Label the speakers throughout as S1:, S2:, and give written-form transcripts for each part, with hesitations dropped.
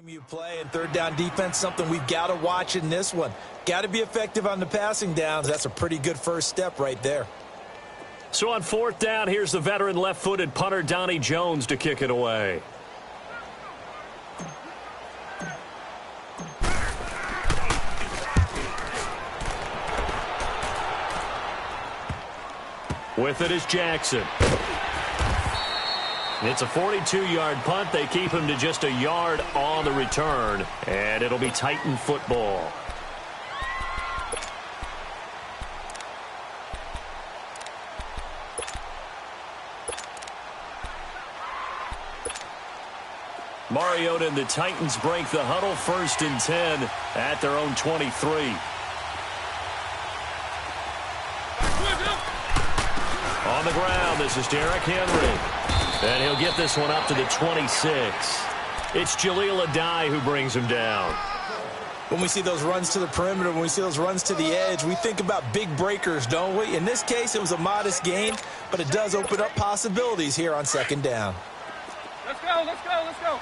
S1: You play and third down defense, something we've got to watch in this one. Got to be effective on the passing downs. That's a pretty good first step right there.
S2: So on fourth down, here's the veteran left-footed punter Donnie Jones to kick it away. With it is Jackson. It's a 42-yard punt. They keep him to just a yard on the return, and it'll be Titan football. Mariota and the Titans break the huddle, 1st and 10 at their own 23. On the ground, this is Derrick Henry. And he'll get this one up to the 26. It's Jaleel Adai who brings him down.
S1: When we see those runs to the perimeter, when we see those runs to the edge, we think about big breakers, don't we? In this case, it was a modest gain, but it does open up possibilities here on 2nd down.
S3: Let's go, let's go, let's go.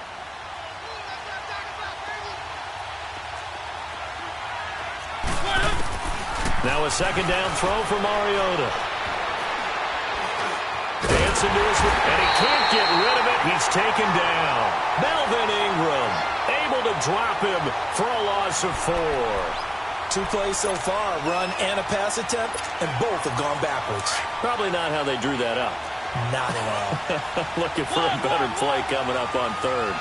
S2: Now a 2nd down throw for Mariota. Dancing to his, and he can't get rid of it. He's taken down. Melvin Ingram able to drop him for a loss of 4.
S1: 2 plays so far, a run and a pass attempt, and both have gone backwards.
S2: Probably not how they drew that up.
S1: Not at all.
S2: Looking for a better play coming up on 3rd.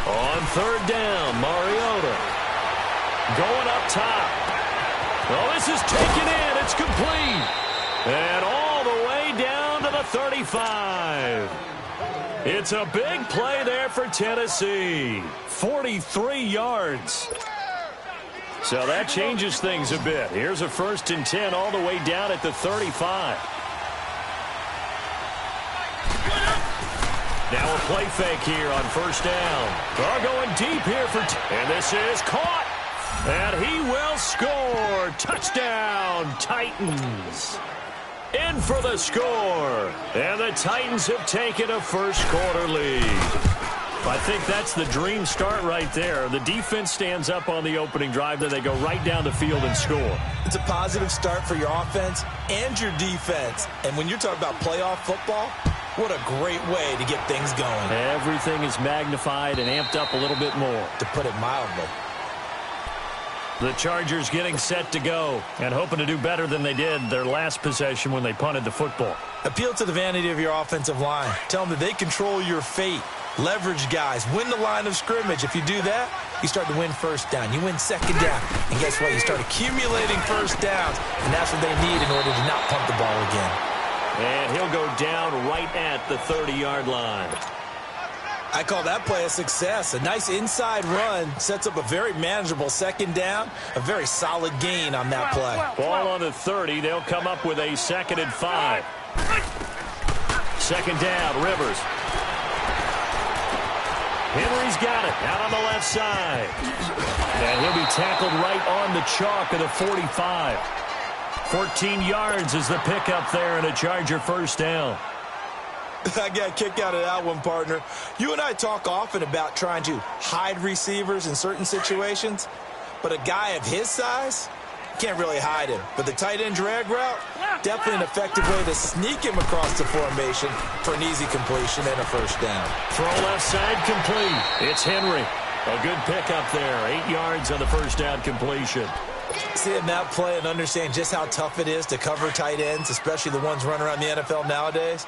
S2: On 3rd down, Mariota going up top. Well, this is taken in. It's complete. And all the way down to the 35. It's a big play there for Tennessee. 43 yards. So that changes things a bit. Here's a 1st and 10 all the way down at the 35. Now a play fake here on 1st down. They're going deep here and this is caught. And he will score. Touchdown, Titans. In for the score. And the Titans have taken a 1st quarter lead. I think that's the dream start right there. The defense stands up on the opening drive, then they go right down the field and score.
S1: It's a positive start for your offense and your defense. And when you're talking about playoff football, what a great way to get things going.
S2: Everything is magnified and amped up a little bit more.
S1: To put it mildly.
S2: The Chargers getting set to go and hoping to do better than they did their last possession when they punted the football.
S1: Appeal to the vanity of your offensive line. Tell them that they control your fate. Leverage guys. Win the line of scrimmage. If you do that, you start to win 1st down. You win 2nd down. And guess what? You start accumulating 1st downs. And that's what they need in order to not punt the ball again.
S2: And he'll go down right at the 30-yard line.
S1: I call that play a success. A nice inside run sets up a very manageable 2nd down. A very solid gain on that play.
S2: Ball on the 30. They'll come up with a 2nd and 5. 2nd down, Rivers. Henry's got it out on the left side. And he'll be tackled right on the chalk of the 45. 14 yards is the pickup there and a Charger 1st down.
S1: I got a kick out of that one, partner. You and I talk often about trying to hide receivers in certain situations, but a guy of his size can't really hide him. But the tight end drag route, definitely an effective way to sneak him across the formation for an easy completion and a 1st down.
S2: Throw left side complete. It's Henry. A good pickup there. 8 yards on the 1st down completion.
S1: Seeing that play and understanding just how tough it is to cover tight ends, especially the ones running around the NFL nowadays,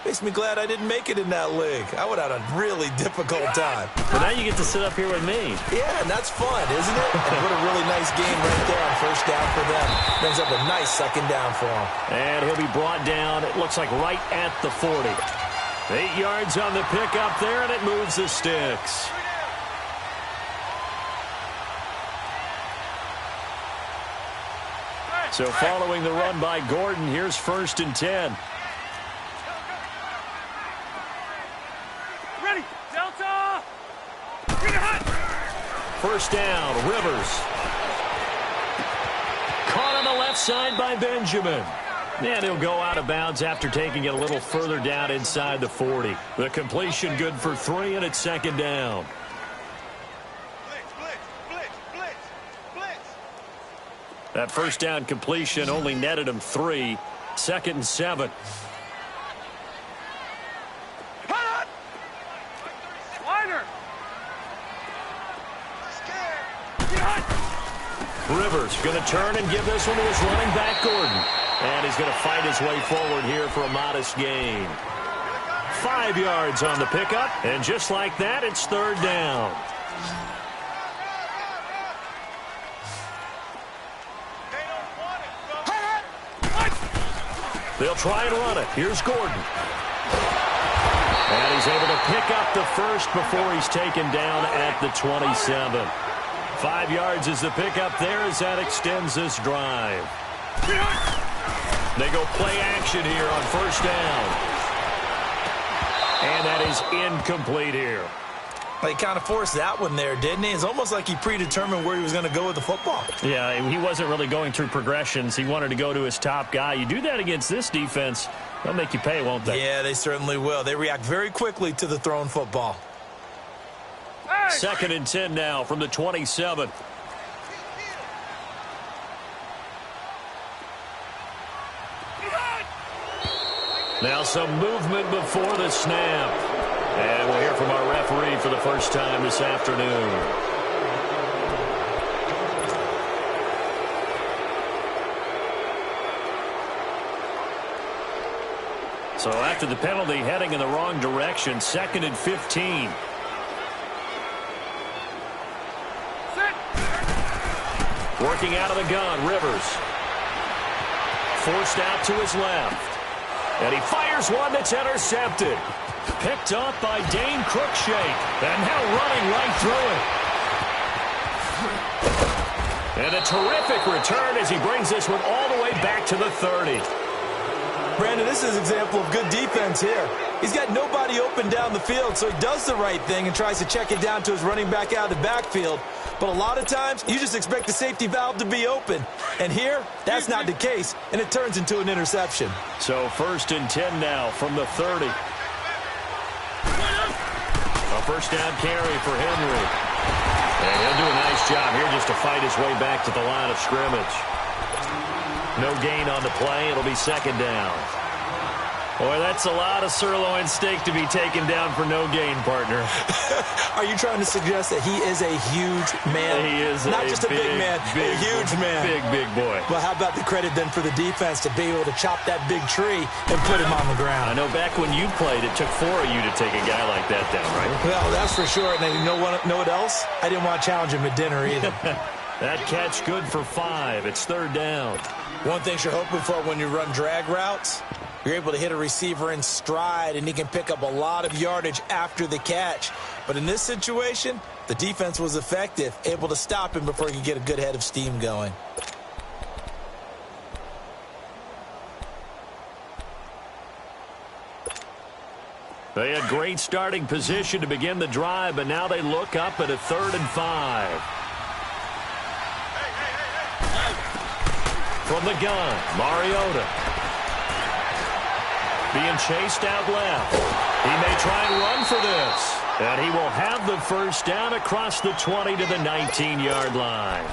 S1: makes me glad I didn't make it in that league. I would have had a really difficult time.
S2: But now you get to sit up here with me.
S1: Yeah, and that's fun, isn't it? And what a really nice game right there on 1st down for them. Brings up a nice 2nd down for him.
S2: And he'll be brought down, it looks like right at the 40. 8 yards on the pickup there, and it moves the sticks. So following the run by Gordon, here's 1st and 10.
S3: Ready, Delta!
S2: 1st down, Rivers. Caught on the left side by Benjamin. And he'll go out of bounds after taking it a little further down inside the 40. The completion good for 3, and it's second down. That first down completion only netted him 3. 2nd and 7. Rivers going to turn and give this one to his running back, Gordon. And he's going to fight his way forward here for a modest gain. 5 yards on the pickup, and just like that, it's 3rd down. They'll try and run it. Here's Gordon. And he's able to pick up the first before he's taken down at the 27. 5 yards is the pickup there as that extends this drive. They go play action here on 1st down. And that is incomplete here.
S1: He kind of forced that one there, didn't he? It's almost like he predetermined where he was going to go with the football.
S2: Yeah, he wasn't really going through progressions. He wanted to go to his top guy. You do that against this defense, they'll make you pay, won't they?
S1: Yeah, they certainly will. They react very quickly to the thrown football.
S2: 2nd and 10 now from the 27. Now some movement before the snap. And we'll hear from our referee for the first time this afternoon. So after the penalty, heading in the wrong direction, 2nd and 15. Working out of the gun, Rivers. Forced out to his left. And he fires one that's intercepted. Picked up by Dane Cruikshank. And now running right through it. And a terrific return as he brings this one all the way back to the 30.
S1: Brandon, this is an example of good defense here. He's got nobody open down the field, so he does the right thing and tries to check it down to his running back out of the backfield. But a lot of times, you just expect the safety valve to be open. And here, that's not the case, and it turns into an interception.
S2: So 1st and 10 now from the 30. A 1st down carry for Henry. And he'll do a nice job here just to fight his way back to the line of scrimmage. No gain on the play. It'll be 2nd down. Boy, that's a lot of sirloin steak to be taken down for no gain, partner.
S1: Are you trying to suggest that he is a huge man?
S2: He is
S1: not just a big man, a huge man.
S2: Big boy.
S1: Well, how about the credit then for the defense to be able to chop that big tree and put him on the ground?
S2: I know back when you played, it took 4 of you to take a guy like that down, right?
S1: Well, that's for sure. And you know what else? I didn't want to challenge him at dinner either.
S2: That catch good for 5. It's 3rd down.
S1: One thing you're hoping for when you run drag routes, you're able to hit a receiver in stride, and he can pick up a lot of yardage after the catch. But in this situation, the defense was effective, able to stop him before he could get a good head of steam going.
S2: They had great starting position to begin the drive, but now they look up at a 3rd and 5. From the gun, Mariota. Being chased out left. He may try and run for this. And he will have the 1st down across the 20 to the 19-yard line.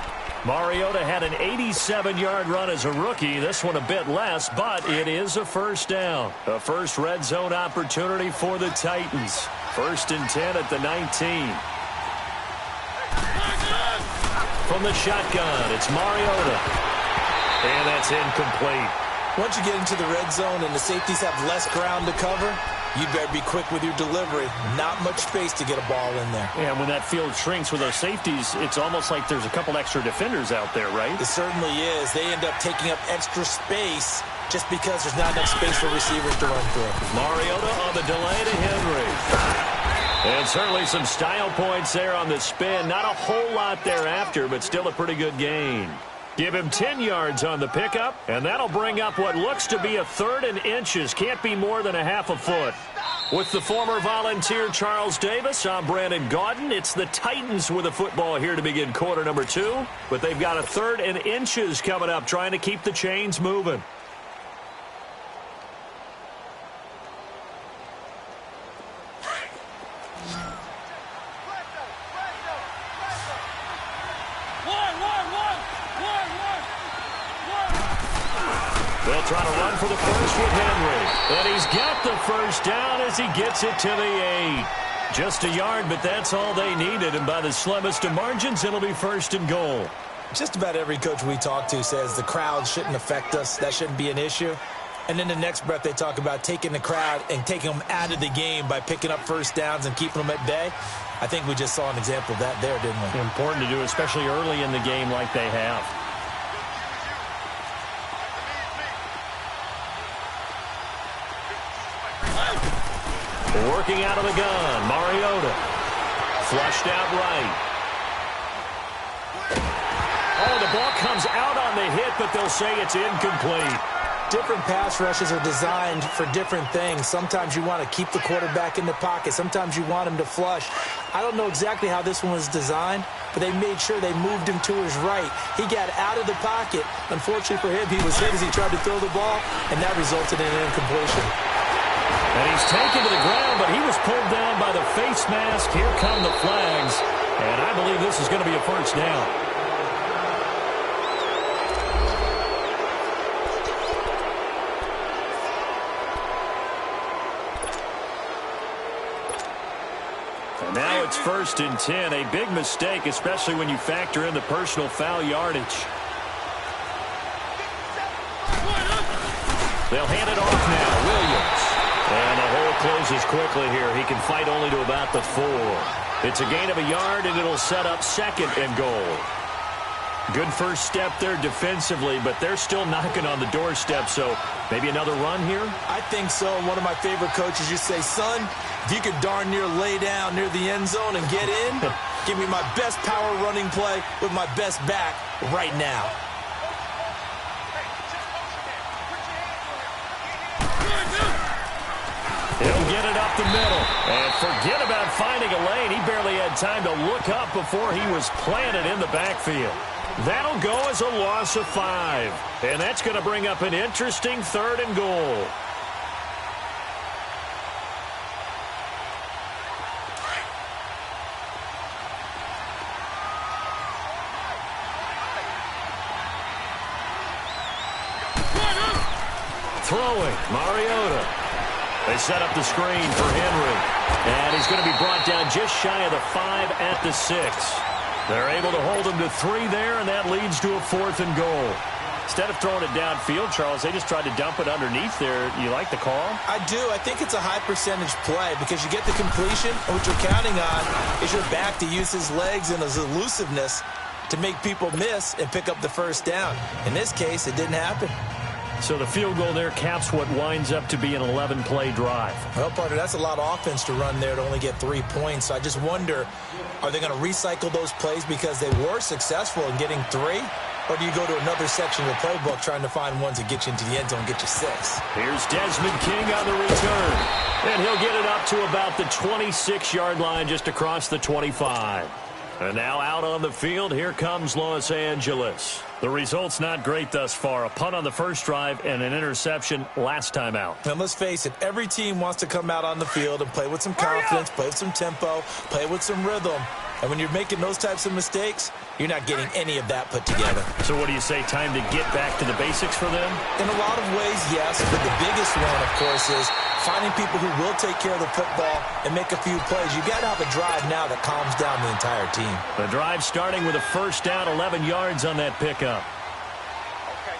S2: Mariota had an 87-yard run as a rookie. This one a bit less, but it is a 1st down. A first red zone opportunity for the Titans. 1st and 10 at the 19. From the shotgun, it's Mariota. And that's incomplete.
S1: Once you get into the red zone and the safeties have less ground to cover, you better be quick with your delivery. Not much space to get a ball in there.
S2: And when that field shrinks with those safeties, it's almost like there's a couple extra defenders out there, right?
S1: It certainly is. They end up taking up extra space just because there's not enough space for receivers to run through.
S2: Mariota on the delay to Henry. And certainly some style points there on the spin. Not a whole lot thereafter, but still a pretty good gain. Give him 10 yards on the pickup, and that'll bring up what looks to be a 3rd and inches. Can't be more than a half a foot. With the former Volunteer Charles Davis, I'm Brandon Gaudin. It's the Titans with the football here to begin quarter number 2, but they've got a 3rd and inches coming up, trying to keep the chains moving. They'll try to run for the first with Henry. And he's got the first down as he gets it to the 8. Just a yard, but that's all they needed. And by the slimmest of margins, it'll be 1st and goal.
S1: Just about every coach we talk to says the crowd shouldn't affect us. That shouldn't be an issue. And in the next breath, they talk about taking the crowd and taking them out of the game by picking up first downs and keeping them at bay. I think we just saw an example of that there, didn't we?
S2: Important to do, especially early in the game like they have. Working out of the gun, Mariota. Flushed out right. Oh, the ball comes out on the hit, but they'll say it's incomplete.
S1: Different pass rushes are designed for different things. Sometimes you want to keep the quarterback in the pocket. Sometimes you want him to flush. I don't know exactly how this one was designed, but they made sure they moved him to his right. He got out of the pocket. Unfortunately for him, he was hit as he tried to throw the ball, and that resulted in an incompletion.
S2: And he's taken to the ground, but he was pulled down by the face mask. Here come the flags, and I believe this is going to be a first down. Now it's 1st and 10, a big mistake, especially when you factor in the personal foul yardage. They'll hand it off now, Williams. And the hole closes quickly here. He can fight only to about the 4. It's a gain of a yard, and it'll set up 2nd and goal. Good first step there defensively, but they're still knocking on the doorstep, so maybe another run here?
S1: I think so. One of my favorite coaches used to say, son, if you could darn near lay down near the end zone and get in, give me my best power running play with my best back right now.
S2: He'll get it up the middle. And forget about finding a lane. He barely had time to look up before he was planted in the backfield. That'll go as a loss of 5. And that's going to bring up an interesting 3rd and goal. Throwing, Mariota. They set up the screen for Henry. And he's going to be brought down just shy of the 5 at the 6. They're able to hold him to 3 there, and that leads to a 4th and goal. Instead of throwing it downfield, Charles, they just tried to dump it underneath there. You like the call?
S1: I do. I think it's a high percentage play because you get the completion, and what you're counting on is your back to use his legs and his elusiveness to make people miss and pick up the first down. In this case, it didn't happen.
S2: So the field goal there caps what winds up to be an 11-play drive.
S1: Well, partner, that's a lot of offense to run there to only get 3 points. So I just wonder, are they going to recycle those plays because they were successful in getting 3? Or do you go to another section of the playbook trying to find ones that get you into the end zone and get you 6?
S2: Here's Desmond King on the return. And he'll get it up to about the 26-yard line just across the 25. And now out on the field, here comes Los Angeles. The result's not great thus far. A punt on the first drive and an interception last time out.
S1: And let's face it, every team wants to come out on the field and play with some confidence, play with some tempo, play with some rhythm. And when you're making those types of mistakes, you're not getting any of that put together.
S2: So what do you say, time to get back to the basics for them?
S1: In a lot of ways, yes. But the biggest one, of course, is finding people who will take care of the football and make a few plays. You got to have a drive now that calms down the entire team.
S2: The drive starting with a first down, 11 yards on that pickup.
S3: Okay,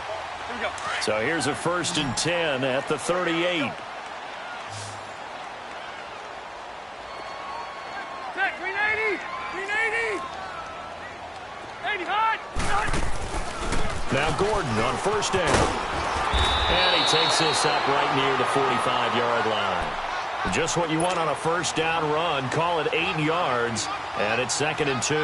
S3: here we go.
S2: So here's a 1st and 10 at the 38.
S3: Set, 380! 380! 80 hot!
S2: Now Gordon on first down. And he takes this up right near the 45-yard line. Just what you want on a first down run. Call it 8 yards. And it's 2nd and 2.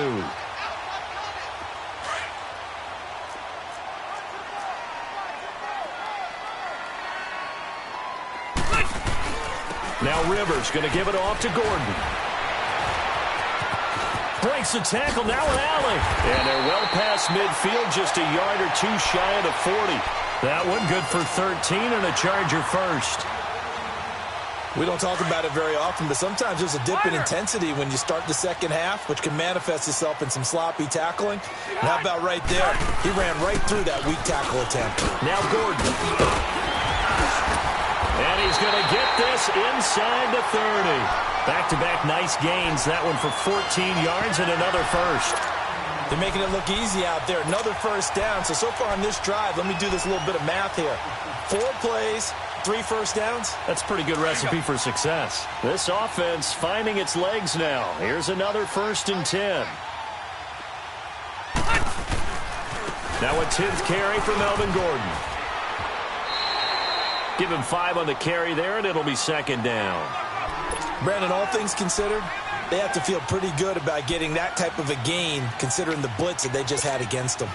S2: Now Rivers going to give it off to Gordon. Breaks the tackle, now an alley. And they're well past midfield, just a yard or 2 shy of the 40. That one good for 13 and a Charger first.
S1: We don't talk about it very often, but sometimes there's a dip in intensity when you start the second half, which can manifest itself in some sloppy tackling. And how about right there? He ran right through that weak tackle attempt.
S2: Now Gordon. And he's going to get this inside the 30. Back-to-back nice gains. That one for 14 yards and another first.
S1: They're making it look easy out there. Another first down. So far on this drive, let me do this little bit of math here. 4 plays, 3 first downs. That's
S2: a pretty good recipe for success. This offense finding its legs now. Here's another 1st and 10. Now a 10th carry for Melvin Gordon. Give him 5 on the carry there, and it'll be 2nd down.
S1: Brandon, all things considered, they have to feel pretty good about getting that type of a gain, considering the blitz that they just had against them.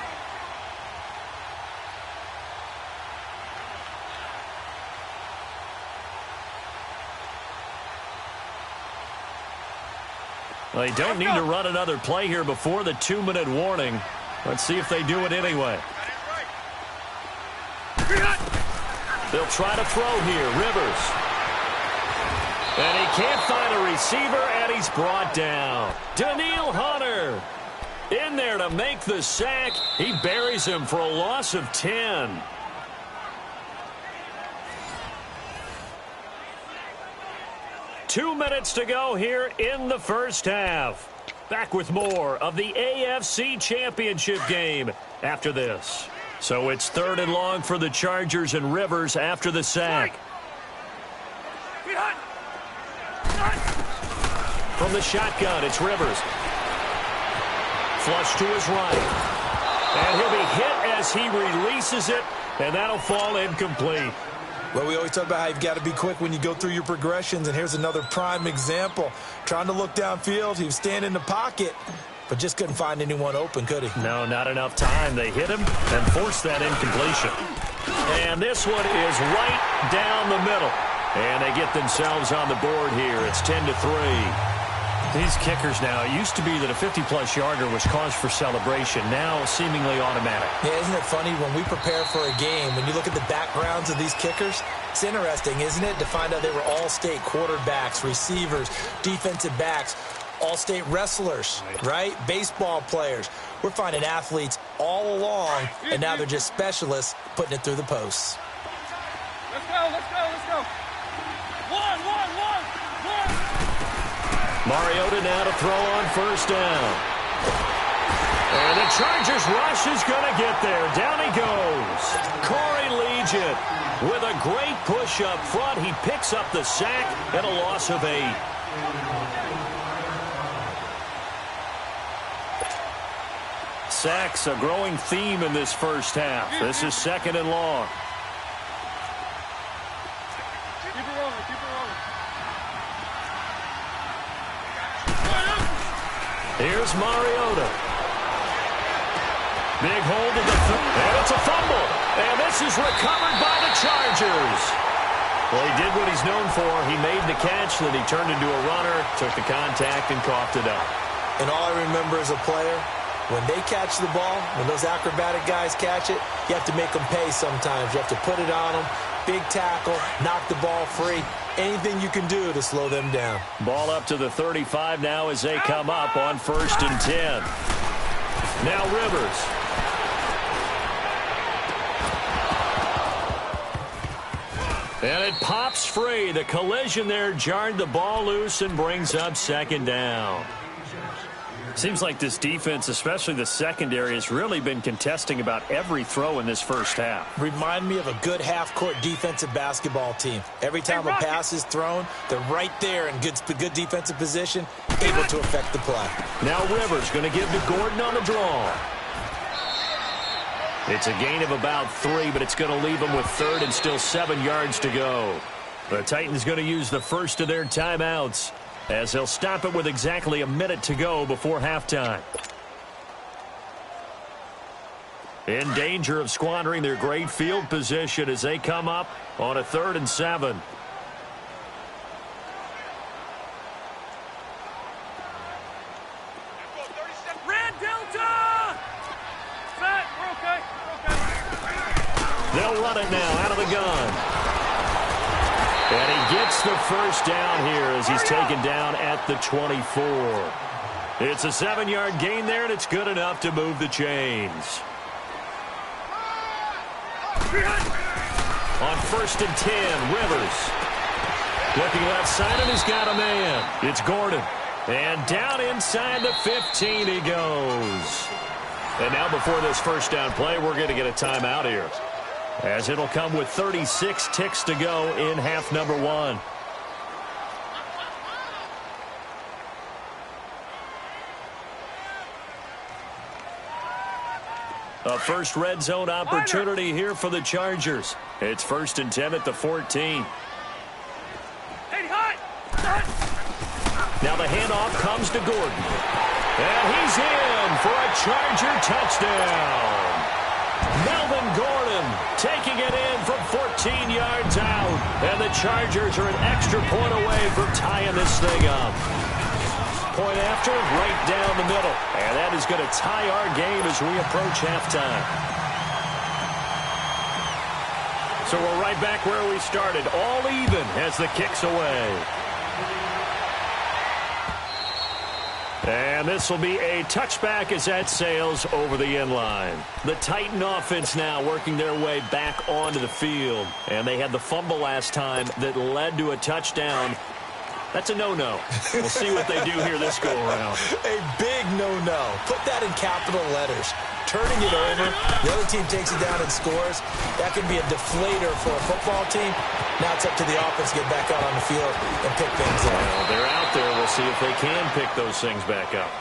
S2: Well, they don't need to run another play here before the 2-minute warning. Let's see if they do it anyway. They'll try to throw here. Rivers. And he can't find a receiver, and he's brought down. Daniil Hunter in there to make the sack. He buries him for a loss of 10. Two minutes to go here in the first half. Back with more of the AFC Championship game after this. So it's 3rd and long for the Chargers, and Rivers after the sack. From the shotgun, it's Rivers. Flush to his right. And he'll be hit as he releases it, and that'll fall incomplete.
S1: Well, we always talk about how you've got to be quick when you go through your progressions, and here's another prime example. Trying to look downfield, he was standing in the pocket, but just couldn't find anyone open, could he?
S2: No, not enough time. They hit him and forced that incompletion. And this one is right down the middle. And they get themselves on the board here. It's 10-3. These kickers now, it used to be that a 50-plus yarder was cause for celebration. Now seemingly automatic.
S1: Yeah, isn't it funny when we prepare for a game, when you look at the backgrounds of these kickers, it's interesting, isn't it, to find out they were all-state quarterbacks, receivers, defensive backs, all-state wrestlers, right? Baseball players. We're finding athletes all along, and now they're just specialists putting it through the posts.
S3: Let's go, let's go, let's go. One.
S2: Mariota now to throw on 1st down. And the Chargers rush is going to get there. Down he goes. Corey Legion with a great push up front. He picks up the sack and a loss of 8. Sacks, a growing theme in this first half. This is 2nd and long.
S3: Keep it rolling, keep it rolling.
S2: Here's Mariota. Big hold of the and it's a fumble. And this is recovered by the Chargers. Well, he did what he's known for. He made the catch, then he turned into a runner, took the contact, and coughed it up.
S1: And all I remember as a player, when they catch the ball, when those acrobatic guys catch it, you have to make them pay sometimes. You have to put it on them, big tackle, knock the ball free. Anything you can do to slow them down.
S2: Ball up to the 35 now as they come up on 1st and 10. Now Rivers. And it pops free. The collision there jarred the ball loose and brings up 2nd down. Seems like this defense, especially the secondary, has really been contesting about every throw in this first half.
S1: Remind me of a good half-court defensive basketball team. Every time a pass is thrown, they're right there in good defensive position, able to affect the play.
S2: Now Rivers going to give to Gordon on the draw. It's a gain of about 3, but it's going to leave them with 3rd and still 7 yards to go. The Titans going to use the first of their timeouts, as they'll stop it with exactly a minute to go before halftime. In danger of squandering their great field position as they come up on a 3rd and 7.
S3: Red Delta! Set, we're okay,
S2: They'll run it now out of the gun. And he gets the first down here as he's taken down at the 24. It's a 7-yard gain there, and it's good enough to move the chains. On 1st and 10, Rivers. Looking left side, and he's got a man. It's Gordon. And down inside the 15 he goes. And now before this first down play, we're going to get a timeout here, as it'll come with 36 ticks to go in half number 1. A first red zone opportunity here for the Chargers. It's 1st and 10 at the 14. Now the handoff comes to Gordon. And he's in for a Charger touchdown. Melvin Gordon taking it in from 14 yards out. And the Chargers are an extra point away from tying this thing up. Point after, right down the middle. And that is going to tie our game as we approach halftime. So we're right back where we started, all even as the kick's away. And this will be a touchback as that sails over the end line. The Titan offense now working their way back onto the field. And they had the fumble last time that led to a touchdown. That's a no-no. We'll see what they do here this go-around.
S1: A big no-no. Put that in capital letters. Turning it over, the other team takes it down and scores. That could be a deflator for a football team. Now it's up to the offense to get back out on the field and pick things up.
S2: Well, they're out there. We'll see if they can pick those things back up.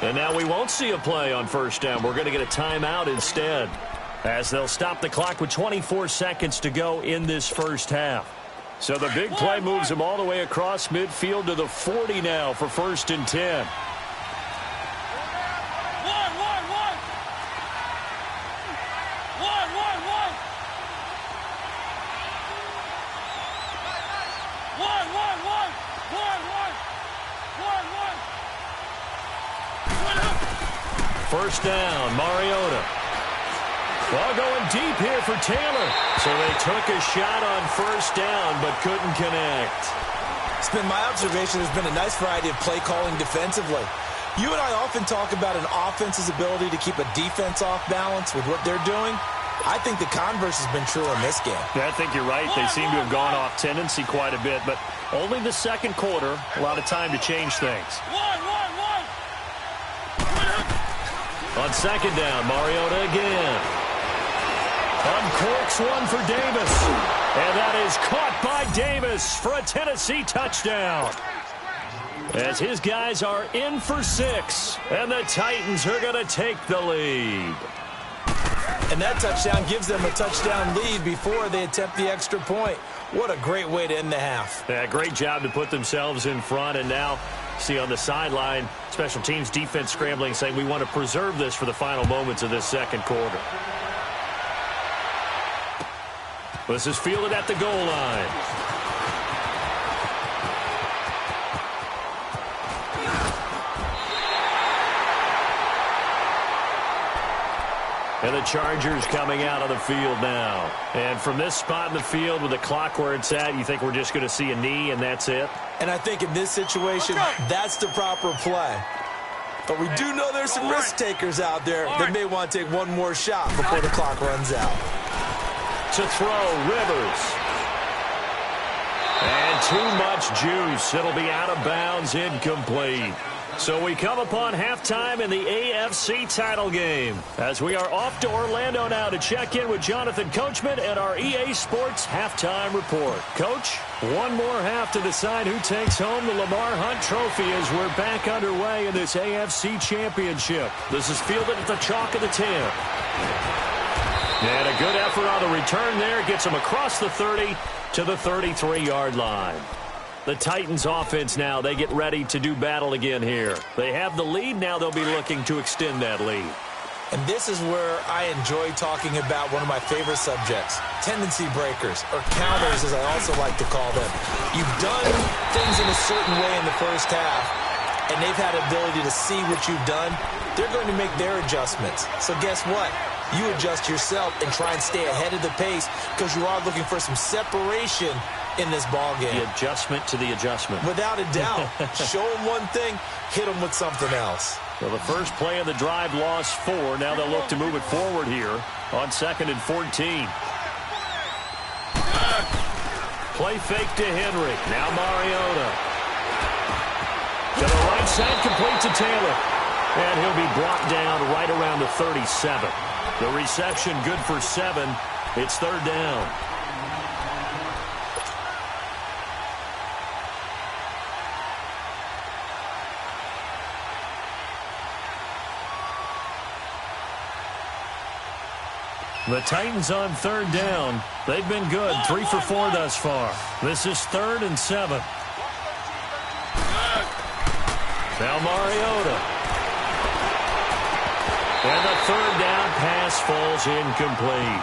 S2: And now we won't see a play on first down. We're going to get a timeout instead, as they'll stop the clock with 24 seconds to go in this first half. So the big play moves them all the way across midfield to the 40 now for 1st and 10. First down, Mariota. Well, going deep here for Taylor. So they took a shot on first down, but couldn't connect.
S1: It's been my observation there's been a nice variety of play calling defensively. You and I often talk about an offense's ability to keep a defense off balance with what they're doing. I think the converse has been true in this game.
S2: Yeah, I think you're right. They seem to have gone off tendency quite a bit, but only the second quarter, a lot of time to change things. On second down, Mariota again. Uncorks one for Davis. And that is caught by Davis for a Tennessee touchdown. As his guys are in for 6. And the Titans are going to take the lead.
S1: And that touchdown gives them a touchdown lead before they attempt the extra point. What a great way to end the half.
S2: Yeah, great job to put themselves in front. And now, see on the sideline, special teams defense scrambling, saying we want to preserve this for the final moments of this second quarter. This is fielded at the goal line. And the Chargers coming out of the field now. And from this spot in the field with the clock where it's at, you think we're just going to see a knee and that's it?
S1: And I think in this situation, that's the proper play. But we do know there's some risk takers out there that may want to take one more shot before the clock runs out.
S2: To throw, Rivers. And too much juice. It'll be out of bounds, incomplete. So we come upon halftime in the AFC title game, as we are off to Orlando now to check in with Jonathan Coachman and our EA Sports halftime report. Coach, one more half to decide who takes home the Lamar Hunt Trophy as we're back underway in this AFC Championship. This is fielded at the chalk of the 10. And a good effort on the return there. Gets him across the 30 to the 33-yard line. The Titans offense now, they get ready to do battle again here. They have the lead. Now they'll be looking to extend that lead.
S1: And this is where I enjoy talking about one of my favorite subjects, tendency breakers, or counters as I also like to call them. You've done things in a certain way in the first half, and they've had ability to see what you've done. They're going to make their adjustments. So guess what? You adjust yourself and try and stay ahead of the pace because you are looking for some separation in this ball game.
S2: The adjustment to the adjustment.
S1: Without a doubt. Show them one thing, hit them with something else.
S2: Well, the first play of the drive lost 4. Now they'll look to move it forward here on 2nd and 14. Play fake to Henry. Now Mariota. To the right side, complete to Taylor. And he'll be brought down right around the 37. The reception good for 7. It's 3rd down. The Titans on 3rd down. They've been good. 3 for 4 thus far. This is 3rd and 7. Now Mariota. And the 3rd down pass falls incomplete.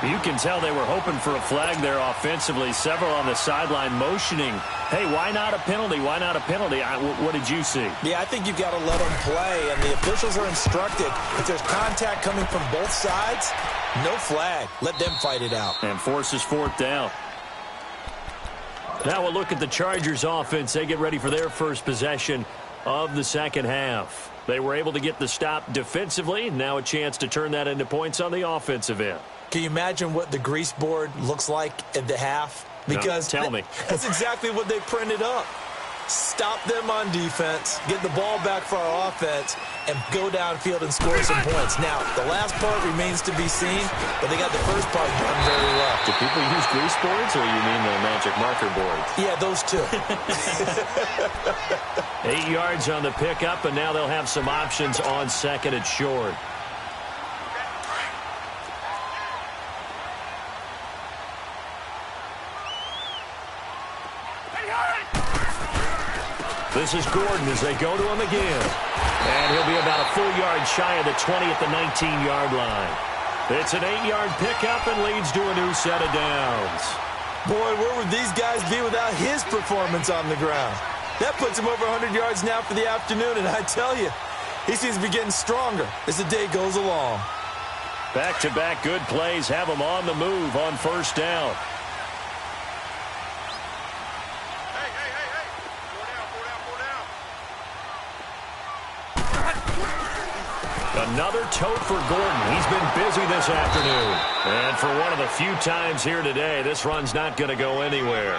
S2: You can tell they were hoping for a flag there offensively. Several on the sideline motioning, hey, why not a penalty? Why not a penalty? What did you see?
S1: Yeah, I think you've got to let them play, and the officials are instructed if there's contact coming from both sides, no flag. Let them fight it out.
S2: And forces 4th down. Now we'll look at the Chargers offense. They get ready for their first possession of the second half. They were able to get the stop defensively. Now a chance to turn that into points on the offensive end.
S1: Can you imagine what the grease board looks like at the half? Because
S2: no, tell me.
S1: That's exactly what they printed up. Stop them on defense, get the ball back for our offense, and go downfield and score some points. Now, the last part remains to be seen, but they got the first part done very well.
S2: Do people use grease boards, or you mean the magic marker boards?
S1: Yeah, those two.
S2: 8 yards on the pickup, and now they'll have some options on 2nd and short. This is Gordon as they go to him again. And he'll be about a full yard shy of the 20 at the 19-yard line. It's an 8-yard pickup and leads to a new set of downs.
S1: Boy, where would these guys be without his performance on the ground? That puts him over 100 yards now for the afternoon, and I tell you, he seems to be getting stronger as the day goes along.
S2: Back-to-back good plays have him on the move on 1st down. Another tote for Gordon. He's been busy this afternoon. And for one of the few times here today, this run's not going to go anywhere.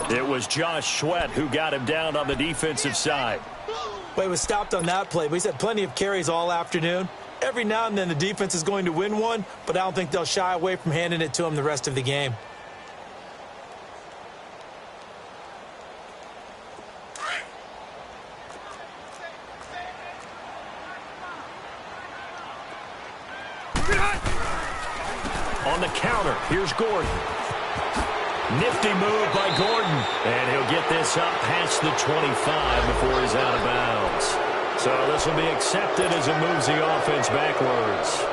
S2: It was Josh Sweat who got him down on the defensive side.
S1: Well, he was stopped on that play, but he's had plenty of carries all afternoon. Every now and then the defense is going to win one, but I don't think they'll shy away from handing it to him the rest of the game.
S2: On the counter, here's Gordon. Nifty move by Gordon. And he'll get this up past the 25 before he's out of bounds. So this will be accepted as it moves the offense backwards.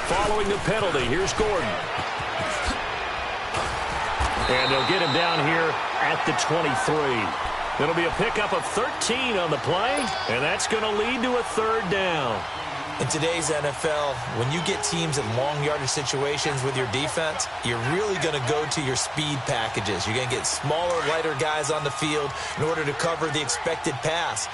S2: Following the penalty, here's Gordon. And they'll get him down here at the 23. It'll be a pickup of 13 on the play, and that's going to lead to a 3rd down.
S1: In today's NFL, when you get teams in long yardage situations with your defense, you're really going to go to your speed packages. You're going to get smaller, lighter guys on the field in order to cover the expected pass.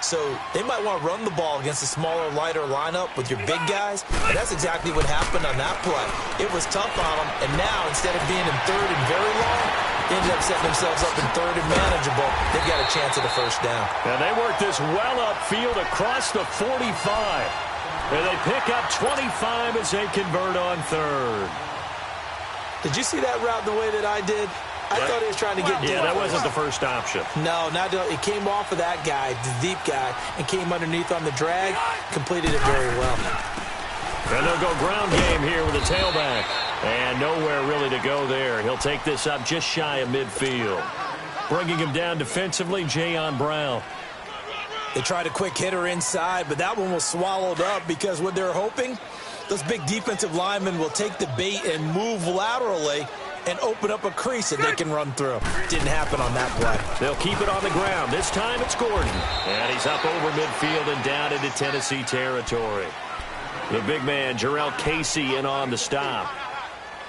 S1: So they might want to run the ball against a smaller, lighter lineup with your big guys. And that's exactly what happened on that play. It was tough on them, and now instead of being in 3rd and very long, they ended up setting themselves up in 3rd and manageable. They've got a chance at a 1st down.
S2: And they work this well upfield across the 45. And they pick up 25 as they convert on 3rd.
S1: Did you see that route the way that I did? I thought he was trying to get deep.
S2: Yeah, that wasn't the first option.
S1: No, it came off of that guy, the deep guy, and came underneath on the drag, completed it very well.
S2: And they'll go ground game here with a tailback. And nowhere really to go there. He'll take this up just shy of midfield. Bringing him down defensively, Jayon Brown.
S1: They tried a quick hitter inside, but that one was swallowed up because what they're hoping, those big defensive linemen will take the bait and move laterally and open up a crease that they can run through. Didn't happen on that play.
S2: They'll keep it on the ground. This time it's Gordon. And he's up over midfield and down into Tennessee territory. The big man, Jarrell Casey, in on the stop.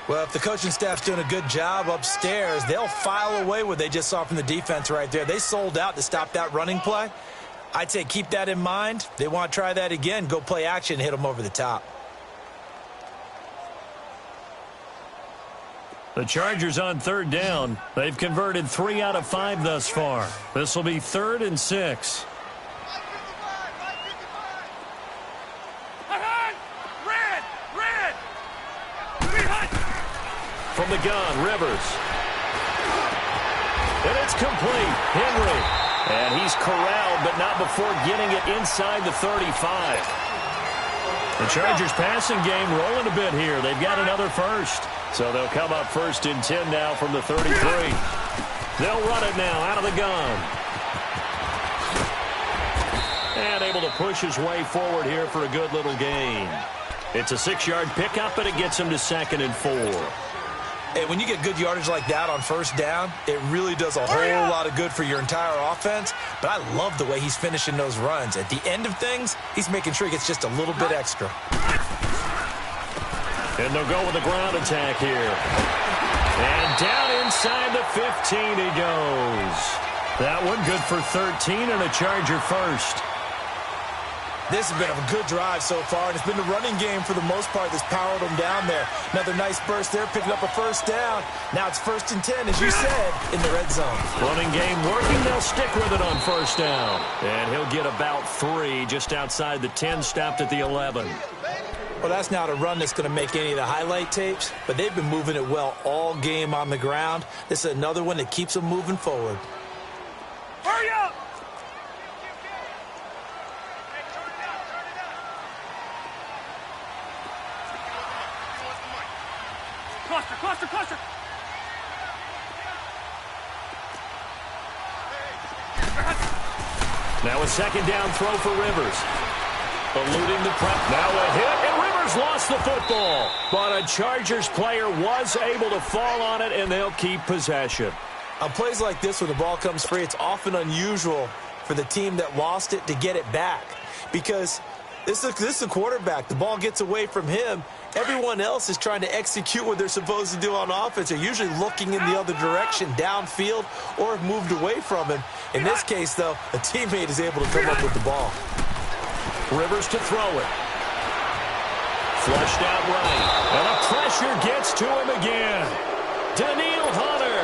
S1: Well, if the coaching staff's doing a good job upstairs, they'll file away what they just saw from the defense right there. They sold out to stop that running play. I'd say keep that in mind. They want to try that again. Go play action, hit them over the top.
S2: The Chargers on third down. They've converted 3 out of 5 thus far. This will be 3rd and 6. From the gun, Rivers. And it's complete. Henry. And he's corralled, but not before getting it inside the 35. The Chargers passing game rolling a bit here. They've got another first. So they'll come up 1st and 10 now from the 33. They'll run it now out of the gun. And able to push his way forward here for a good little gain. It's a 6-yard pickup, but it gets him to 2nd and 4.
S1: And when you get good yardage like that on first down, it really does a whole lot of good for your entire offense. But I love the way he's finishing those runs. At the end of things, he's making sure he gets just a little bit extra.
S2: And they'll go with a ground attack here. And down inside the 15 he goes. That one good for 13 and a Charger first.
S1: This has been a good drive so far, and it's been the running game for the most part that's powered them down there. Another nice burst there, picking up a first down. Now it's 1st and 10, as you said, in the red zone.
S2: Running game working. They'll stick with it on first down. And he'll get about 3 just outside the 10, stopped at the 11.
S1: Well, that's not a run that's going to make any of the highlight tapes, but they've been moving it well all game on the ground. This is another one that keeps them moving forward.
S3: Hurry up! Cluster!
S2: Now a 2nd down throw for Rivers. Eluding the prep. Now a hit, and Rivers lost the football. But a Chargers player was able to fall on it, and they'll keep possession.
S1: On plays like this, when the ball comes free, it's often unusual for the team that lost it to get it back. Because this is a quarterback. The ball gets away from him. Everyone else is trying to execute what they're supposed to do on offense. They're usually looking in the other direction, downfield, or have moved away from him. In this case, though, a teammate is able to come up with the ball.
S2: Rivers to throw it. Flushed out right. And the pressure gets to him again. Daniil Hunter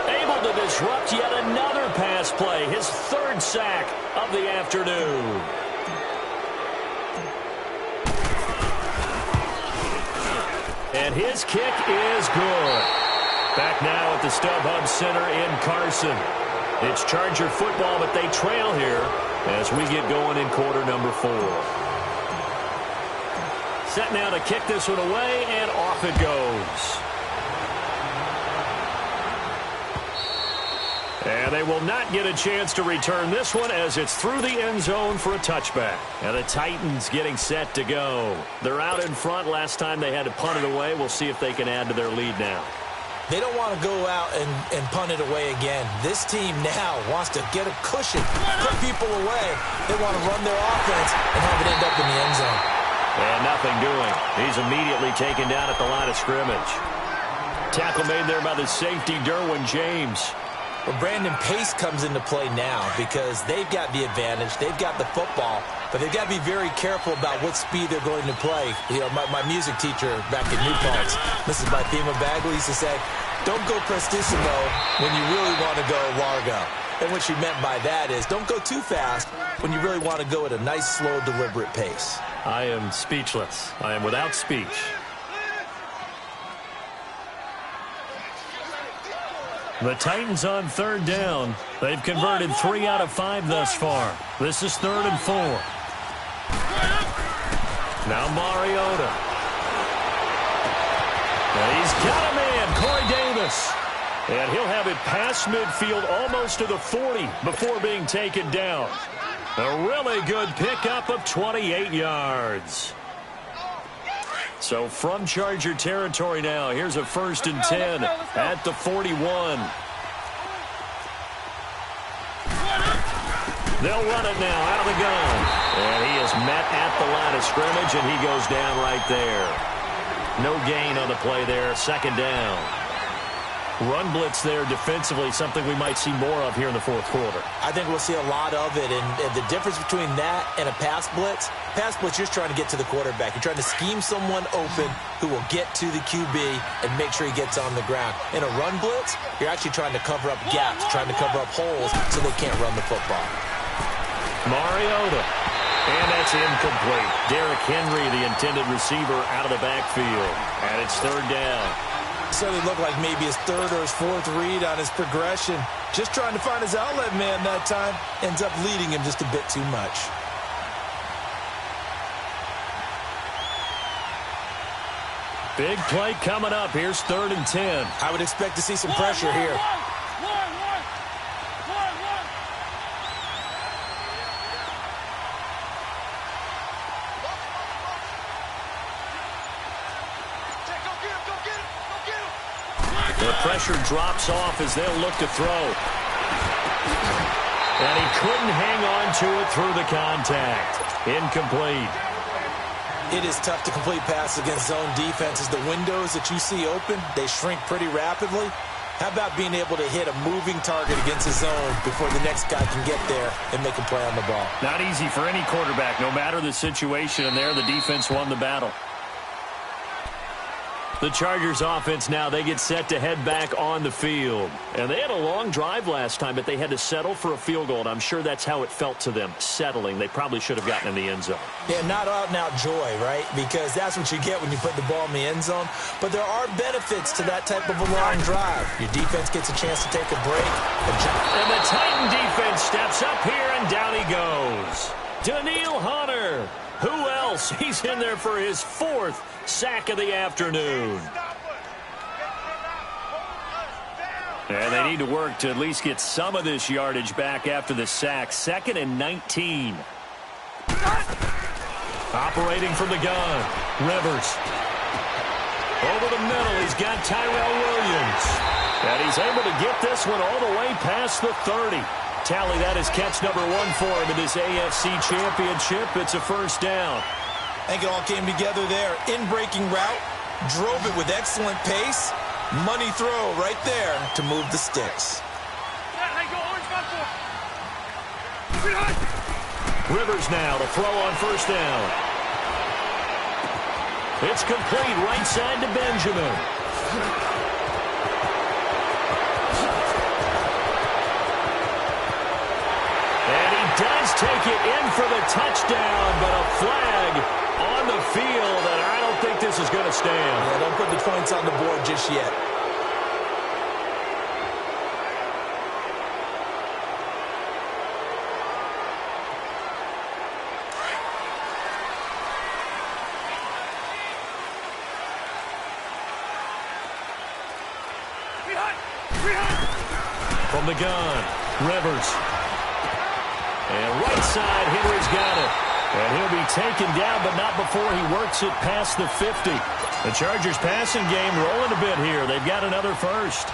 S2: able to disrupt yet another pass play. His 3rd sack of the afternoon. And his kick is good. Back now at the StubHub Center in Carson. It's Charger football, but they trail here as we get going in quarter number 4. Set now to kick this one away, and off it goes. And they will not get a chance to return this one as it's through the end zone for a touchback. And the Titans getting set to go. They're out in front. Last time they had to punt it away. We'll see if they can add to their lead now.
S1: They don't want to go out and punt it away again. This team now wants to get a cushion, put people away. They want to run their offense and have it end up in the end zone.
S2: And nothing doing. He's immediately taken down at the line of scrimmage. Tackle made there by the safety, Derwin James.
S1: Well, Brandon Pace comes into play now because they've got the advantage. They've got the football, but they've got to be very careful about what speed they're going to play. You know, my music teacher back in New Paltz, Mrs. Bifema Bagley, used to say, don't go prestissimo when you really want to go largo. And what she meant by that is don't go too fast when you really want to go at a nice, slow, deliberate pace.
S2: I am speechless. I am without speech. The Titans on 3rd down. They've converted 3 out of 5 thus far. This is 3rd and 4. Now Mariota. And he's got a man, Corey Davis. And he'll have it past midfield almost to the 40 before being taken down. A really good pickup of 28 yards. So from Charger territory now, here's a 1st and 10 at the 41. They'll run it now out of the gun. And he is met at the line of scrimmage, and he goes down right there. No gain on the play there. 2nd down. Run blitz there defensively, something we might see more of here in the 4th quarter.
S1: I think we'll see a lot of it, and the difference between that and a pass blitz, you're just trying to get to the quarterback. You're trying to scheme someone open who will get to the QB and make sure he gets on the ground. In a run blitz, you're actually trying to cover up gaps, trying to cover up holes so they can't run the football.
S2: Mariota. And that's incomplete. Derrick Henry, the intended receiver, out of the backfield. And it's 3rd down.
S1: Certainly looked like maybe his 3rd or his 4th read on his progression. Just trying to find his outlet man that time. Ends up leading him just a bit too much.
S2: Big play coming up. Here's 3rd and 10.
S1: I would expect to see some pressure here.
S2: The pressure drops off as they'll look to throw. And he couldn't hang on to it through the contact. Incomplete.
S1: It is tough to complete passes against zone defenses. The windows that you see open, they shrink pretty rapidly. How about being able to hit a moving target against a zone before the next guy can get there and make a play on the ball?
S2: Not easy for any quarterback, no matter the situation. And there, the defense won the battle. The Chargers offense now, they get set to head back on the field. And they had a long drive last time, but they had to settle for a field goal. And I'm sure that's how it felt to them, settling. They probably should have gotten in the end zone.
S1: Yeah, not out-and-out joy, right? Because that's what you get when you put the ball in the end zone. But there are benefits to that type of a long drive. Your defense gets a chance to take a break.
S2: And the Titan defense steps up here, and down he goes. Daniil Hunter. Who else? He's in there for his 4th sack of the afternoon. And they need to work to at least get some of this yardage back after the sack. 2nd and 19. Operating from the gun. Rivers. Over the middle, he's got Tyrell Williams. And he's able to get this one all the way past the 30. Tally, that is catch number 1 for him in this AFC Championship. It's a 1st down.
S1: I think it all came together there. In-breaking route, drove it with excellent pace. Money throw right there to move the sticks.
S2: Rivers now to throw on 1st down. It's complete right side to Benjamin. And he does take it in for the touchdown, but a flag on the field, and I don't think this is going to stand.
S1: Yeah, don't put the points on the board just yet.
S2: From the gun, Rivers. And right side, Henry's got it. And he'll be taken down, but not before he works it past the 50. The Chargers passing game rolling a bit here. They've got another 1st.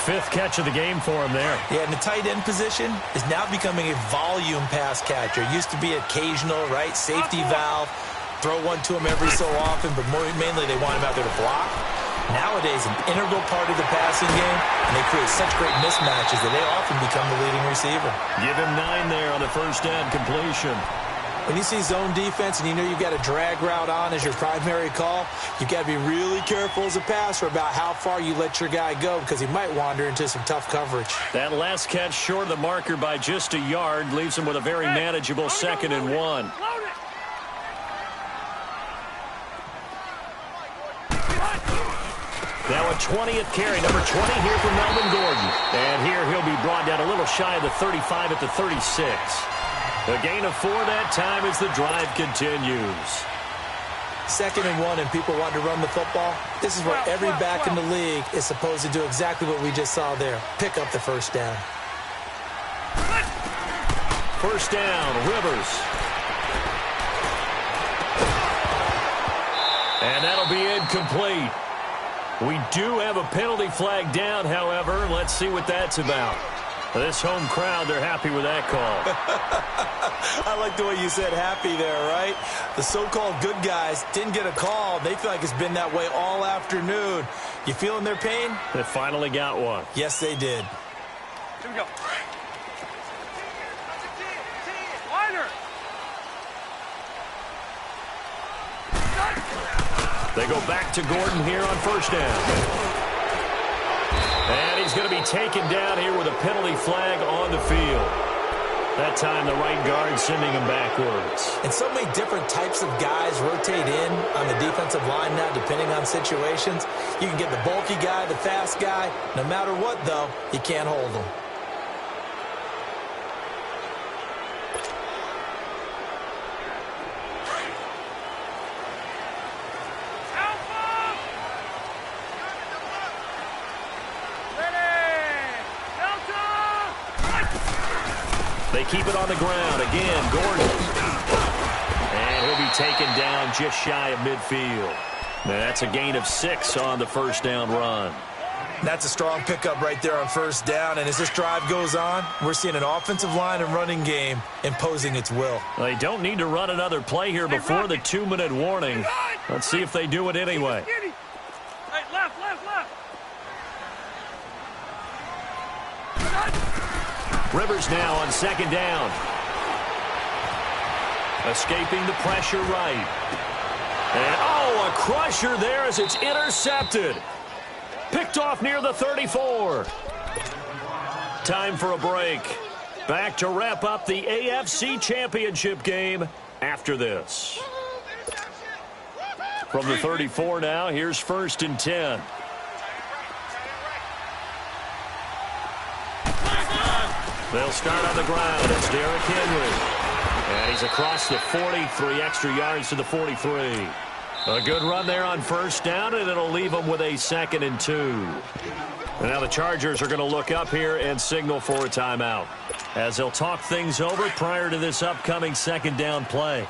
S2: 5th catch of the game for him there.
S1: Yeah, and the tight end position is now becoming a volume pass catcher. It used to be occasional, right? Safety valve. Throw one to him every so often, but mainly they want him out there to block. Nowadays, an integral part of the passing game, and they create such great mismatches that they often become the leading receiver.
S2: Give him 9 there on the 1st down completion.
S1: When you see zone defense and you know you've got a drag route on as your primary call, you've got to be really careful as a passer about how far you let your guy go because he might wander into some tough coverage.
S2: That last catch short of the marker by just a yard leaves him with a very manageable 2nd and 1. Now a 20th carry, number 20 here for Melvin Gordon. And here he'll be brought down a little shy of the 35 at the 36. A gain of 4 that time as the drive continues.
S1: 2nd and 1 and people want to run the football. This is where every back in the league is supposed to do exactly what we just saw there. Pick up the 1st down.
S2: first down, Rivers. And that'll be incomplete. We do have a penalty flag down, however. Let's see what that's about. This home crowd, they're happy with that call.
S1: I like the way you said happy there, right? The so-called good guys didn't get a call. They feel like it's been that way all afternoon. You feeling their pain?
S2: They finally got one.
S1: Yes, they did.
S3: Here we go. Wider.
S2: They go back to Gordon here on first down. And he's going to be taken down here with a penalty flag on the field. That time the right guard sending him backwards.
S1: And so many different types of guys rotate in on the defensive line now depending on situations. You can get the bulky guy, the fast guy. No matter what, though, you can't hold them.
S2: They keep it on the ground. Again, Gordon. And he'll be taken down just shy of midfield. Now that's a gain of 6 on the first down run.
S1: That's a strong pickup right there on first down. And as this drive goes on, we're seeing an offensive line and running game imposing its will.
S2: Well, they don't need to run another play here before the 2-minute warning. Let's see if they do it anyway.
S3: Hey, left, left, left.
S2: Rivers now on second down. Escaping the pressure right. And, oh, a crusher there as it's intercepted. Picked off near the 34. Time for a break. Back to wrap up the AFC Championship game after this. From the 34 now, here's 1st and 10. They'll start on the ground. It's Derrick Henry. And he's across the 40, 3 extra yards to the 43. A good run there on first down, and it'll leave them with a 2nd and 2. And now the Chargers are going to look up here and signal for a timeout as they'll talk things over prior to this upcoming 2nd down play.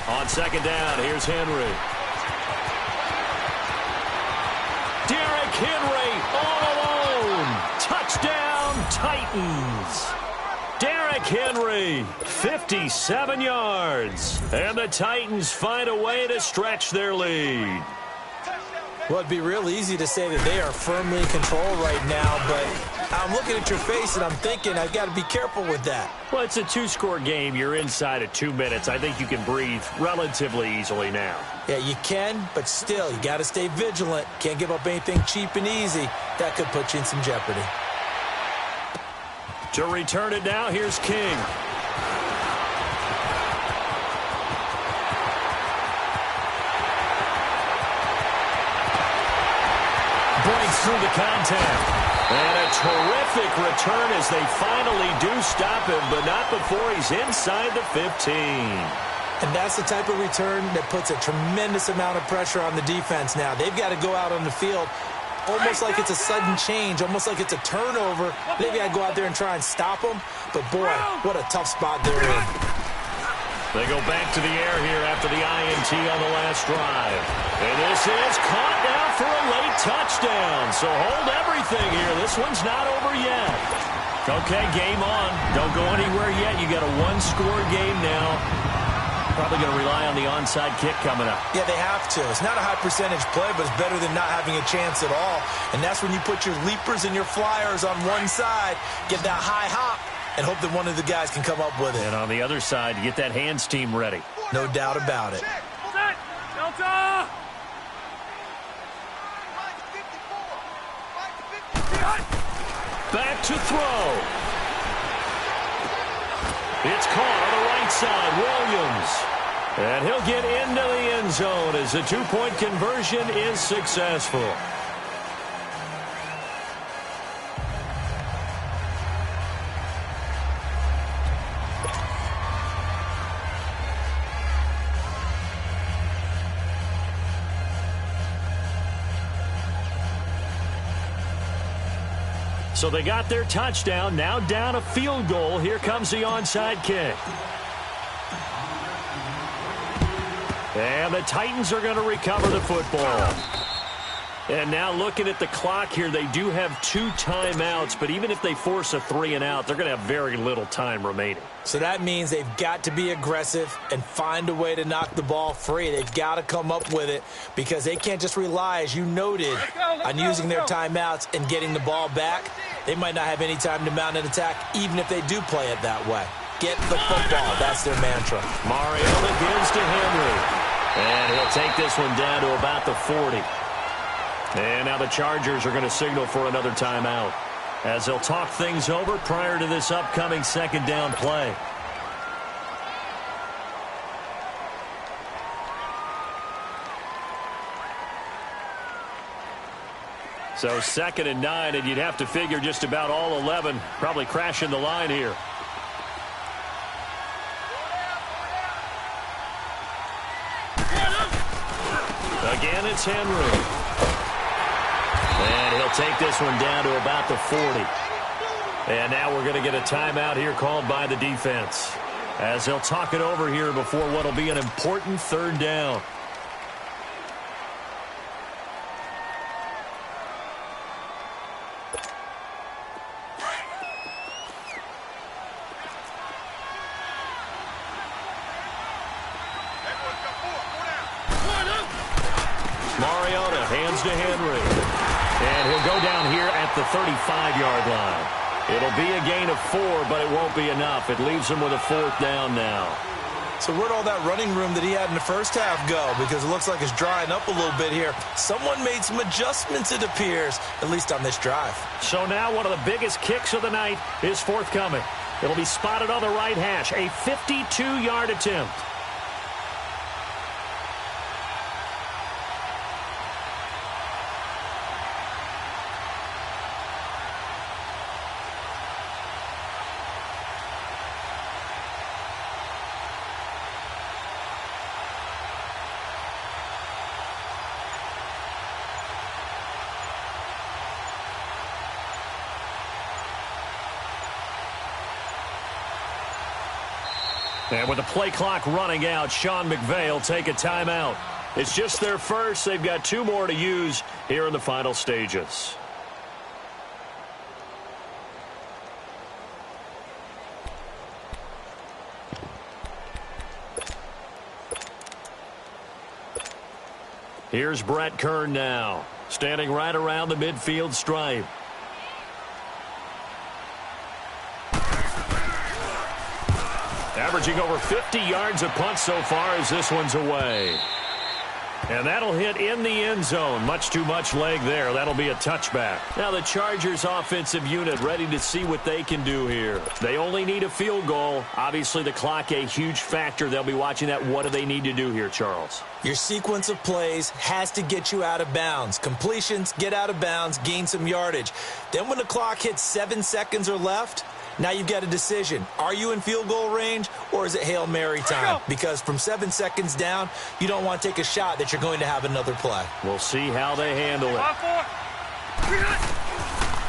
S2: On 2nd down, here's Henry. Derrick Henry all alone. Touchdown, Titans. Derrick Henry, 57 yards. And the Titans find a way to stretch their lead.
S1: Well, it'd be real easy to say that they are firmly in control right now, but I'm looking at your face and I'm thinking I've got to be careful with that.
S2: Well, it's a 2-score game. You're inside of 2 minutes. I think you can breathe relatively easily now.
S1: Yeah, you can, but still, you got to stay vigilant. Can't give up anything cheap and easy. That could put you in some jeopardy.
S2: To return it now, here's King. Breaks through the contact. And a terrific return as they finally do stop him, but not before he's inside the 15.
S1: And that's the type of return that puts a tremendous amount of pressure on the defense now. They've got to go out on the field almost like it's a sudden change, almost like it's a turnover. They've got to go out there and try and stop them. But, boy, what a tough spot they're in.
S2: They go back to the air here after the INT on the last drive. And this is caught now for a late touchdown. So hold everything here. This one's not over yet. Okay, game on. Don't go anywhere yet. You got a 1-score game now. Probably going to rely on the onside kick coming up.
S1: Yeah, they have to. It's not a high percentage play, but it's better than not having a chance at all. And that's when you put your leapers and your flyers on one side, get that high hop, and hope that one of the guys can come up with it.
S2: And on the other side, get that hands team ready.
S1: No doubt about it.
S3: Set. Delta.
S2: Back to throw. It's caught on the right side, Williams. And he'll get into the end zone as the 2-point conversion is successful. So they got their touchdown, now down a field goal. Here comes the onside kick. And the Titans are going to recover the football. And now looking at the clock here, they do have 2 timeouts, but even if they force a 3-and-out, they're going to have very little time remaining.
S1: So that means they've got to be aggressive and find a way to knock the ball free. They've got to come up with it because they can't just rely, as you noted, on using their timeouts and getting the ball back. They might not have any time to mount an attack, even if they do play it that way. Get the football. That's their mantra.
S2: Mariota gives to Henry. And he'll take this one down to about the 40. And now the Chargers are going to signal for another timeout as they'll talk things over prior to this upcoming second down play. So 2nd and 9, and you'd have to figure just about all 11 probably crashing the line here. Again, it's Henry. And he'll take this one down to about the 40. And now we're going to get a timeout here called by the defense as they'll talk it over here before what will be an important 3rd down. Mariota hands to Henry. And he'll go down here at the 35-yard line. It'll be a gain of 4, but it won't be enough. It leaves him with a 4th down now.
S1: So where'd all that running room that he had in the first half go? Because it looks like it's drying up a little bit here. Someone made some adjustments, it appears, at least on this drive.
S2: So now one of the biggest kicks of the night is forthcoming. It'll be spotted on the right hash, a 52-yard attempt. And with the play clock running out, Sean McVay will take a timeout. It's just their first. They've got 2 more to use here in the final stages. Here's Brett Kern now, standing right around the midfield stripe. Averaging over 50 yards a punt so far as this one's away. And that'll hit in the end zone. Much too much leg there. That'll be a touchback. Now the Chargers offensive unit ready to see what they can do here. They only need a field goal. Obviously the clock a huge factor. They'll be watching that. What do they need to do here, Charles?
S1: Your sequence of plays has to get you out of bounds. Completions, get out of bounds, gain some yardage. Then when the clock hits 7 seconds or left, now you've got a decision. Are you in field goal range or is it Hail Mary time? Because from 7 seconds down, you don't want to take a shot that you're going to have another play.
S2: We'll see how they handle it.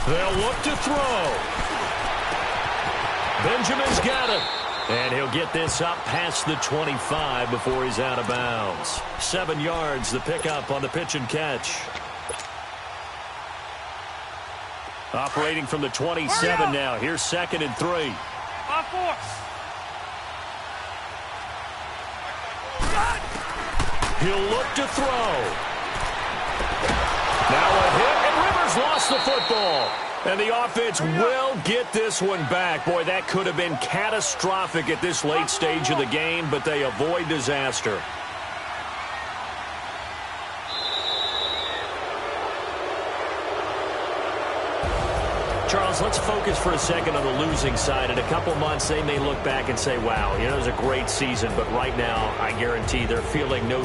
S2: They'll look to throw. Benjamin's got it. And he'll get this up past the 25 before he's out of bounds. 7 yards, the pickup on the pitch and catch. Operating from the 27 now. Here's 2nd and 3.
S3: 5-4.
S2: He'll look to throw. Now a hit, and Rivers lost the football. And the offense will get this one back. Boy, that could have been catastrophic at this late stage of the game, but they avoid disaster. Charles, let's focus for a second on the losing side. In a couple months, they may look back and say, wow, it was a great season. But right now, I guarantee they're feeling no